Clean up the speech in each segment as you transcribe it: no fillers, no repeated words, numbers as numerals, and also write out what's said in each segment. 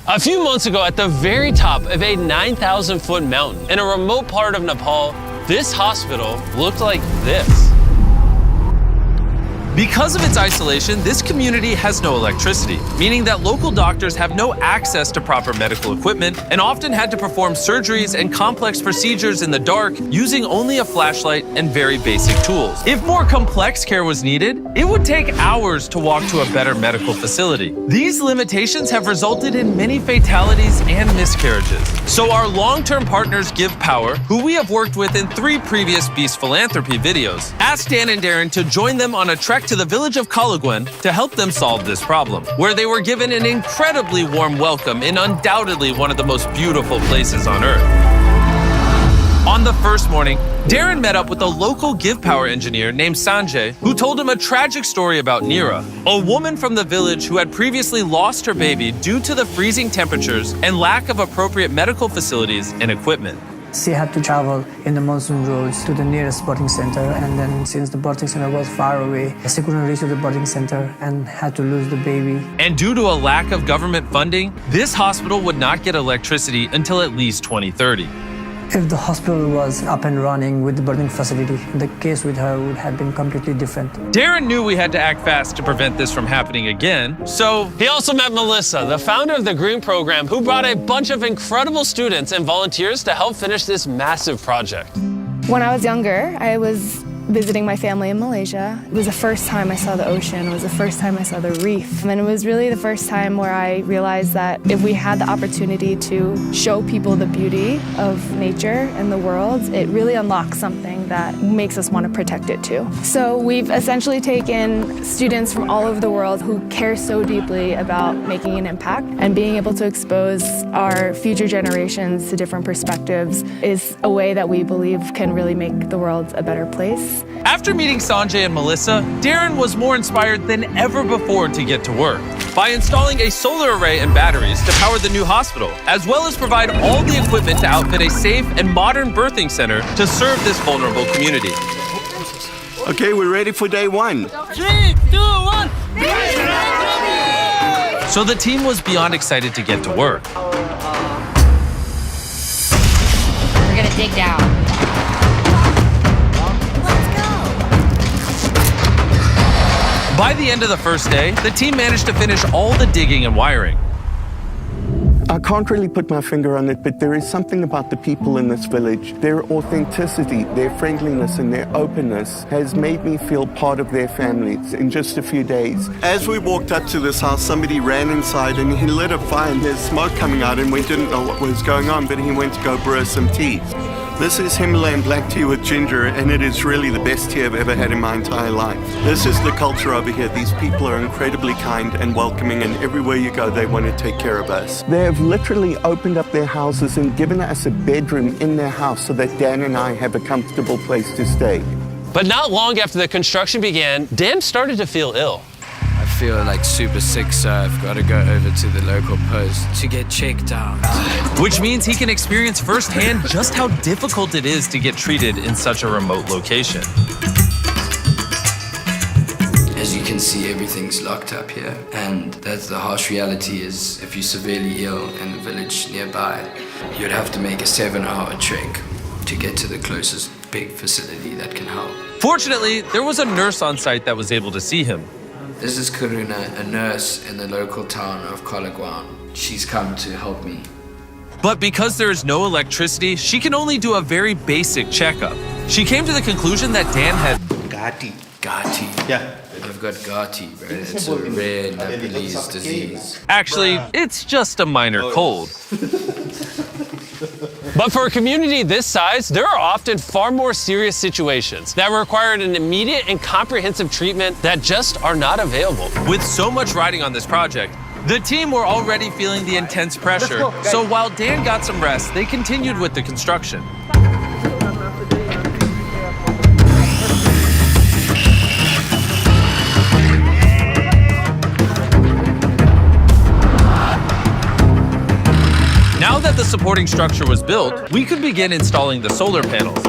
A few months ago, at the very top of a 9,000-foot mountain in a remote part of Nepal, this hospital looked like this. Because of its isolation, this community has no electricity, meaning that local doctors have no access to proper medical equipment and often had to perform surgeries and complex procedures in the dark using only a flashlight and very basic tools. If more complex care was needed, it would take hours to walk to a better medical facility. These limitations have resulted in many fatalities and miscarriages. So our long-term partners Give Power, who we have worked with in 3 previous Beast Philanthropy videos, asked Dan and Darren to join them on a trek to the village of Kalagwen to help them solve this problem, where they were given an incredibly warm welcome in undoubtedly one of the most beautiful places on Earth. On the first morning, Darren met up with a local Give Power engineer named Sanjay, who told him a tragic story about Neera, a woman from the village who had previously lost her baby due to the freezing temperatures and lack of appropriate medical facilities and equipment. She had to travel in the monsoon roads to the nearest birthing center, and then since the birthing center was far away, she couldn't reach the birthing center and had to lose the baby. And due to a lack of government funding, this hospital would not get electricity until at least 2030. If the hospital was up and running with the birthing facility, the case with her would have been completely different. Darren knew we had to act fast to prevent this from happening again, so he also met Melissa, the founder of the Green Program, who brought a bunch of incredible students and volunteers to help finish this massive project. When I was younger, I was visiting my family in Malaysia. It was the first time I saw the ocean. It was the first time I saw the reef. And it was really the first time where I realized that if we had the opportunity to show people the beauty of nature and the world, it really unlocks something that makes us want to protect it too. So we've essentially taken students from all over the world who care so deeply about making an impact, and being able to expose our future generations to different perspectives is a way that we believe can really make the world a better place. After meeting Sanjay and Melissa, Darren was more inspired than ever before to get to work by installing a solar array and batteries to power the new hospital, as well as provide all the equipment to outfit a safe and modern birthing center to serve this vulnerable community. Okay, we're ready for day 1. 3, 2, 1. So the team was beyond excited to get to work. We're gonna dig down. By the end of the first day, the team managed to finish all the digging and wiring. I can't really put my finger on it, but there is something about the people in this village. Their authenticity, their friendliness, and their openness has made me feel part of their families in just a few days. As we walked up to this house, somebody ran inside and he lit a fire and there's smoke coming out, and we didn't know what was going on, but he went to go brew some tea. This is Himalayan black tea with ginger, and it is really the best tea I've ever had in my entire life. This is the culture over here. These people are incredibly kind and welcoming, and everywhere you go, they want to take care of us. They have literally opened up their houses and given us a bedroom in their house so that Dan and I have a comfortable place to stay. But not long after the construction began, Dan started to feel ill. I feel like super sick, so I've got to go over to the local post to get checked out. Which means he can experience firsthand just how difficult it is to get treated in such a remote location. As you can see, everything's locked up here, and that's the harsh reality. Is if you're severely ill in the village nearby, you'd have to make a 7-hour trek to get to the closest big facility that can help. Fortunately, there was a nurse on site that was able to see him. This is Karuna, a nurse in the local town of Kalagwan. She's come to help me. But because there is no electricity, she can only do a very basic checkup. She came to the conclusion that Dan had Gati. Gati. Yeah. I've got Gati, bro. It's a rare Nepalese disease. Actually, it's just a minor cold. But for a community this size, there are often far more serious situations that require an immediate and comprehensive treatment that just are not available. With so much riding on this project, the team were already feeling the intense pressure. So while Dan got some rest, they continued with the construction. Now that the supporting structure was built, we could begin installing the solar panels.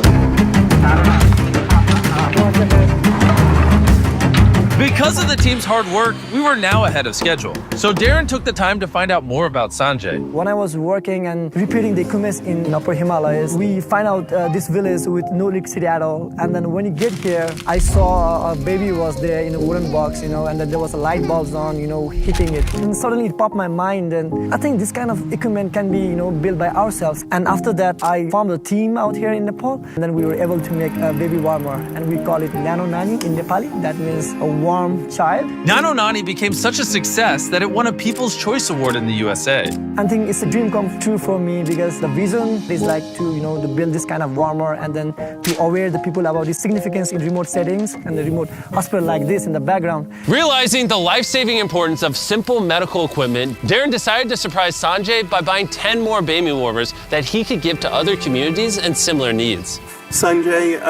Because of the team's hard work, we were now ahead of schedule. So Darren took the time to find out more about Sanjay. When I was working and repairing the equipment in Upper Himalayas, we find out this village with no electricity at all. And then when you get here, I saw a baby was there in a wooden box, and then there was a light bulbs on, hitting it. And suddenly it popped my mind, and I think this kind of equipment can be, built by ourselves. And after that, I formed a team out here in Nepal, and then we were able to make a baby warmer, and we call it Nano Nani in Nepali. That means a warm child. Nano Nani became such a success that it won a People's Choice Award in the USA. I think it's a dream come true for me because the vision is like to build this kind of warmer and then to aware the people about the significance in remote settings and the remote hospital like this in the background. Realizing the life-saving importance of simple medical equipment, Darren decided to surprise Sanjay by buying 10 more baby warmers that he could give to other communities in similar needs. Sanjay,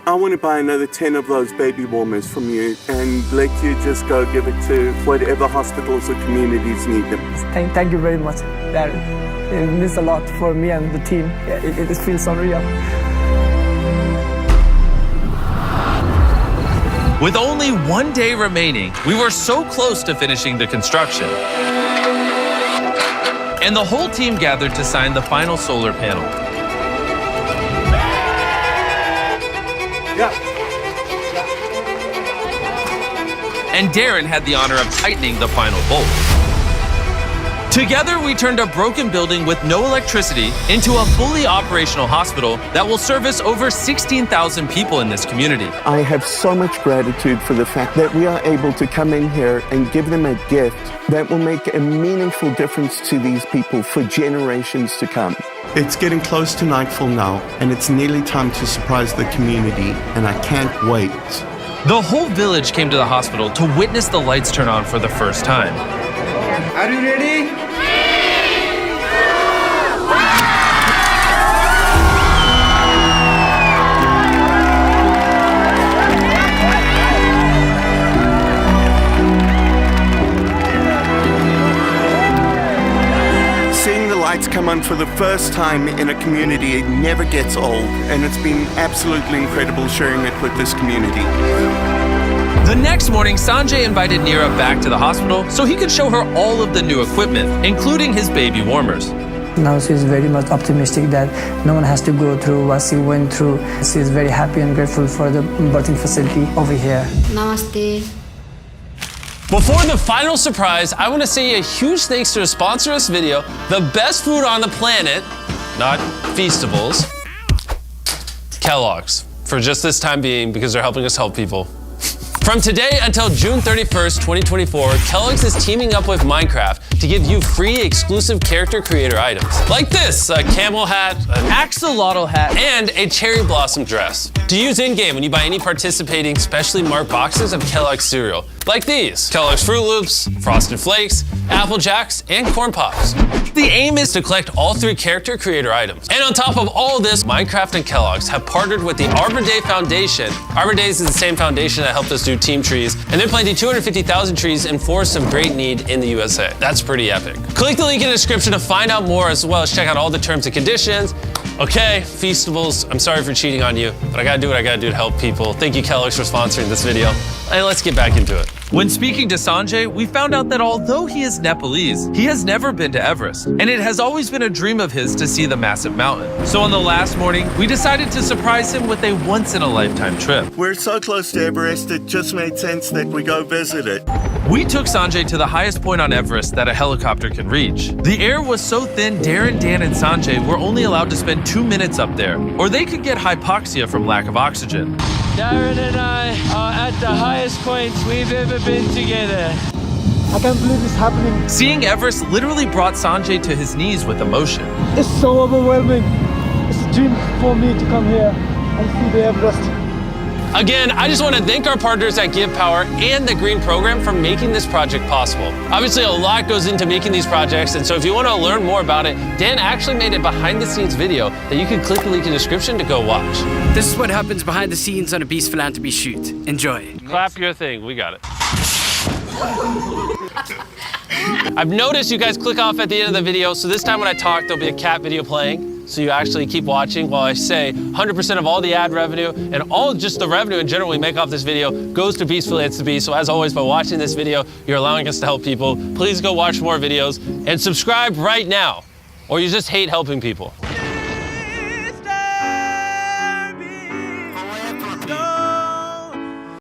I want to buy another 10 of those baby warmers from you and let you just go give it to whatever hospitals or communities need them. Thank you very much, Darren. It means a lot for me and the team. It feels unreal. With only 1 day remaining, we were so close to finishing the construction. And the whole team gathered to sign the final solar panel. And Darren had the honor of tightening the final bolt. Together, we turned a broken building with no electricity into a fully operational hospital that will service over 16,000 people in this community. I have so much gratitude for the fact that we are able to come in here and give them a gift that will make a meaningful difference to these people for generations to come. It's getting close to nightfall now, and it's nearly time to surprise the community, and I can't wait. The whole village came to the hospital to witness the lights turn on for the first time. Are you ready? Seeing the lights come on for the first time in a community, it never gets old, and it's been absolutely incredible sharing it with this community. The next morning, Sanjay invited Neera back to the hospital so he could show her all of the new equipment, including his baby warmers. Now she's very much optimistic that no one has to go through what she went through. She's very happy and grateful for the birthing facility over here. Namaste. Before the final surprise, I want to say a huge thanks to a sponsor of this video, the best food on the planet, not Feastables, Kellogg's, for just this time being because they're helping us help people. From today until June 31st, 2024, Kellogg's is teaming up with Minecraft to give you free exclusive character creator items. Like this, a camel hat, an axolotl hat, and a cherry blossom dress. To use in-game when you buy any participating specially marked boxes of Kellogg's cereal. Like these, Kellogg's Fruit Loops, Frosted Flakes, Apple Jacks, and Corn Pops. The aim is to collect all 3 character creator items. And on top of all this, Minecraft and Kellogg's have partnered with the Arbor Day Foundation. Arbor Days is the same foundation that helped us do team trees, and they're planting 250,000 trees in forests of great need in the USA. That's pretty epic. Click the link in the description to find out more, as well as check out all the terms and conditions. Okay, Feastables, I'm sorry for cheating on you, but I gotta do what I gotta do to help people. Thank you, Kellogg's, for sponsoring this video. And let's get back into it. When speaking to Sanjay, we found out that although he is Nepalese, he has never been to Everest, and it has always been a dream of his to see the massive mountain. So on the last morning, we decided to surprise him with a once-in-a-lifetime trip. We're so close to Everest, it just made sense that we go visit it. We took Sanjay to the highest point on Everest that a helicopter can reach. The air was so thin, Darren, Dan, and Sanjay were only allowed to spend 2 minutes up there, or they could get hypoxia from lack of oxygen. Darren and I are at the highest points we've ever been together. I can't believe it's happening. Seeing Everest literally brought Sanjay to his knees with emotion. It's so overwhelming. It's a dream for me to come here and see the Everest. Again, I just want to thank our partners at Give Power and the Green Program for making this project possible. Obviously, a lot goes into making these projects, and so if you want to learn more about it, Dan actually made a behind-the-scenes video that you can click the link in the description to go watch. This is what happens behind the scenes on a Beast philanthropy shoot. Enjoy. Clap your thing, we got it. I've noticed you guys click off at the end of the video, so this time when I talk, there'll be a cat video playing. so you actually keep watching while I say 100% of all the ad revenue and all just the revenue in general we make off this video goes to Beast Philanthropy. So as always, by watching this video, you're allowing us to help people. Please go watch more videos and subscribe right now, or you just hate helping people.